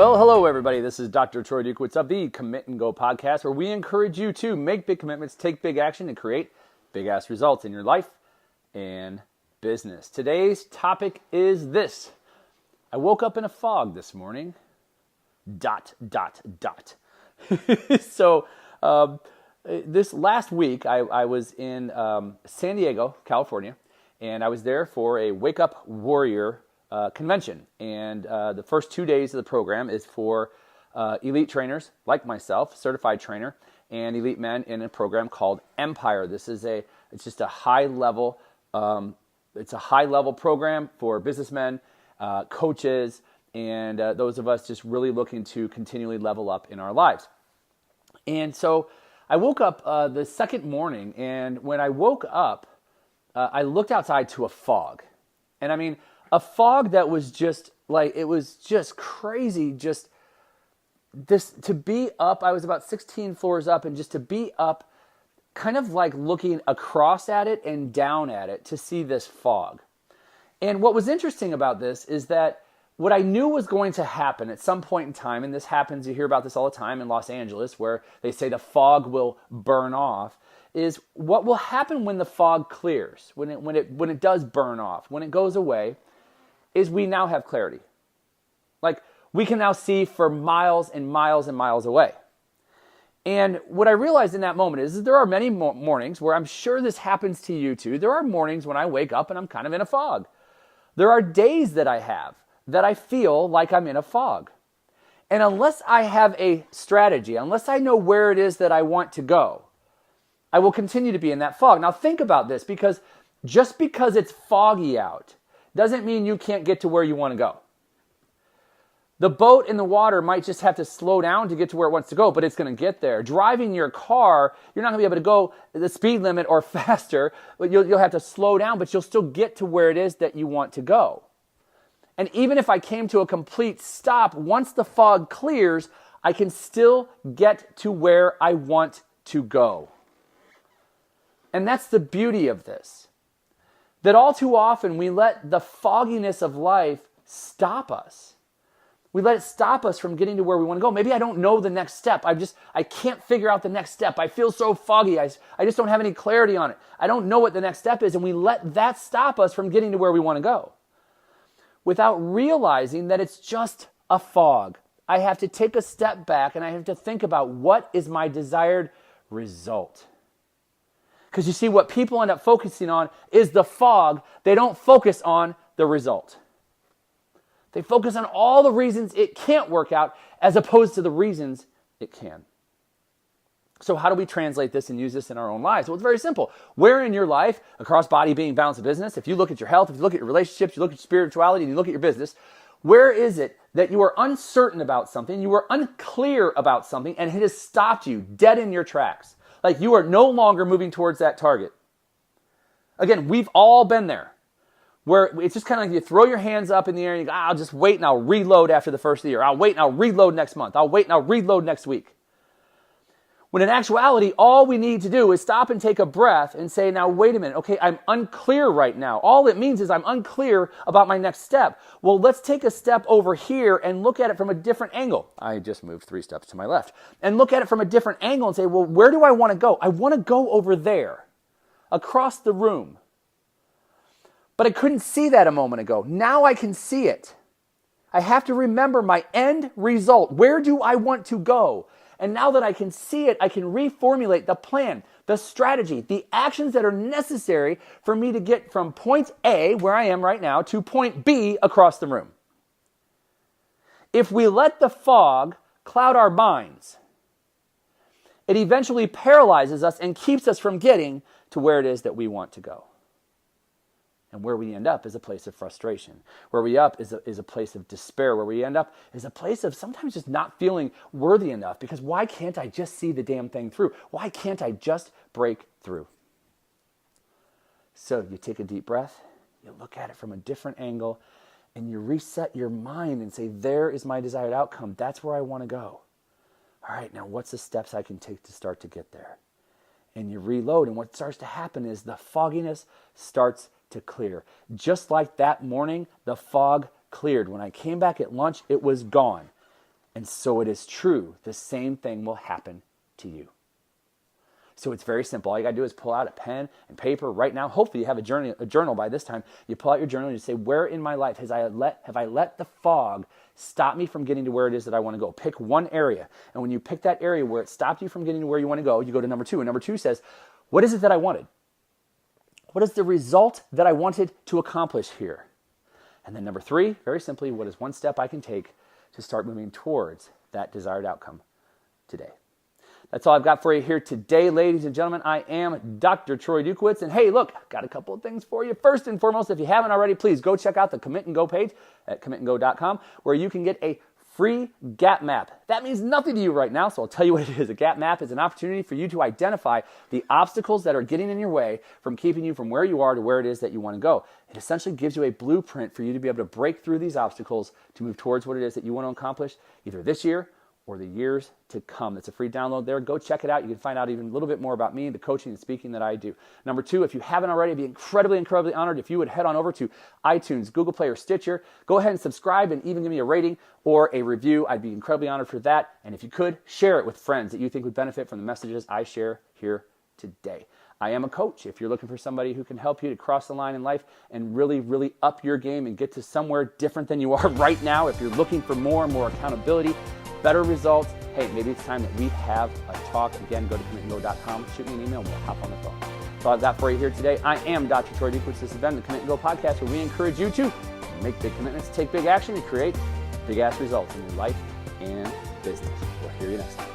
Well, hello everybody. This is Dr. Troy Dukowitz of the Commit and Go podcast, where we encourage you to make big commitments, take big action, and create big-ass results in your life and business. Today's topic is this. I woke up in a fog this morning. ... So this last week, I was in San Diego, California, and I was there for a Wake Up Warrior convention. And the first 2 days of the program is for elite trainers like myself, certified trainer, and elite men in a program called Empire. It's just a high level. It's a high level program for businessmen, coaches, and those of us just really looking to continually level up in our lives. And so I woke up the second morning, and when I woke up, I looked outside to a fog. And I mean, a fog that was just like, it was just crazy. Just this, to be up, I was about 16 floors up, and just to be up, kind of like looking across at it and down at it to see this fog. And what was interesting about this is that what I knew was going to happen at some point in time, and this happens, you hear about this all the time in Los Angeles, where they say the fog will burn off, is what will happen when the fog clears, when it does burn off, when it goes away, is we now have clarity. Like, we can now see for miles and miles and miles away. And what I realized in that moment is that there are many mornings where I'm sure this happens to you too. There are mornings when I wake up and I'm kind of in a fog. There are days that I have that I feel like I'm in a fog. And unless I have a strategy, unless I know where it is that I want to go, I will continue to be in that fog. Now think about this, because just because it's foggy out doesn't mean you can't get to where you want to go. The boat in the water might just have to slow down to get to where it wants to go, but it's going to get there. Driving your car, you're not going to be able to go the speed limit or faster, but you'll have to slow down, but you'll still get to where it is that you want to go. And even if I came to a complete stop, once the fog clears, I can still get to where I want to go. And that's the beauty of this. That all too often we let the fogginess of life stop us. We let it stop us from getting to where we want to go. Maybe I don't know the next step. I can't figure out the next step. I feel so foggy. I just don't have any clarity on it. I don't know what the next step is, and we let that stop us from getting to where we want to go, without realizing that it's just a fog. I have to take a step back and I have to think about, what is my desired result? Because you see, what people end up focusing on is the fog. They don't focus on the result. They focus on all the reasons it can't work out as opposed to the reasons it can. So how do we translate this and use this in our own lives? Well, it's very simple. Where in your life, across body, being, balance, and business, if you look at your health, if you look at your relationships, you look at your spirituality, and you look at your business, where is it that you are uncertain about something, you are unclear about something, and it has stopped you dead in your tracks? Like, you are no longer moving towards that target. Again, we've all been there, where it's just kind of like you throw your hands up in the air and you go, I'll just wait and I'll reload after the first of the year. I'll wait and I'll reload next month. I'll wait and I'll reload next week. When in actuality, all we need to do is stop and take a breath and say, now, wait a minute. Okay, I'm unclear right now. All it means is I'm unclear about my next step. Well, let's take a step over here and look at it from a different angle. I just moved 3 steps to my left. And look at it from a different angle and say, well, where do I want to go? I want to go over there, across the room. But I couldn't see that a moment ago. Now I can see it. I have to remember my end result. Where do I want to go? And now that I can see it, I can reformulate the plan, the strategy, the actions that are necessary for me to get from point A, where I am right now, to point B across the room. If we let the fog cloud our minds, it eventually paralyzes us and keeps us from getting to where it is that we want to go. And where we end up is a place of frustration. Where we up is a place of despair. Where we end up is a place of sometimes just not feeling worthy enough. Because why can't I just see the damn thing through? Why can't I just break through? So you take a deep breath, you look at it from a different angle, and you reset your mind and say, there is my desired outcome. That's where I want to go. All right, now what's the steps I can take to start to get there? And you reload, and what starts to happen is the fogginess starts to clear. Just like that morning, the fog cleared. When I came back at lunch, it was gone. And so it is true. The same thing will happen to you. So it's very simple. All you got to do is pull out a pen and paper right now. Hopefully you have a journal by this time. You pull out your journal and you say, where in my life have I let the fog stop me from getting to where it is that I want to go? Pick one area. And when you pick that area where it stopped you from getting to where you want to go to number 2. And number 2 says, what is it that I wanted? What is the result that I wanted to accomplish here? And then number 3, very simply, what is one step I can take to start moving towards that desired outcome today? That's all I've got for you here today, ladies and gentlemen. I am Dr. Troy Dukowitz. And hey, look, got a couple of things for you. First and foremost, if you haven't already, please go check out the Commit and Go page at commitandgo.com, where you can get a free gap map. That means nothing to you right now, so I'll tell you what it is. A gap map is an opportunity for you to identify the obstacles that are getting in your way from keeping you from where you are to where it is that you want to go. It essentially gives you a blueprint for you to be able to break through these obstacles to move towards what it is that you want to accomplish either this year or the years to come. It's a free download there. Go check it out. You can find out even a little bit more about me, the coaching and speaking that I do. Number 2, if you haven't already, I'd be incredibly honored if you would head on over to iTunes, Google Play, or Stitcher. Go ahead and subscribe and even give me a rating or a review. I'd be incredibly honored for that. And if you could, share it with friends that you think would benefit from the messages I share here today. I am a coach. If you're looking for somebody who can help you to cross the line in life and really, really up your game and get to somewhere different than you are right now, if you're looking for more and more accountability, better results, hey, maybe it's time that we have a talk. Again, go to commitandgo.com, shoot me an email, we'll hop on the phone. That's all I've got for you here today. I am Dr. Troy Dukowitz. This has been the Commit and Go podcast, where we encourage you to make big commitments, take big action, and create big-ass results in your life and business. We'll hear you next time.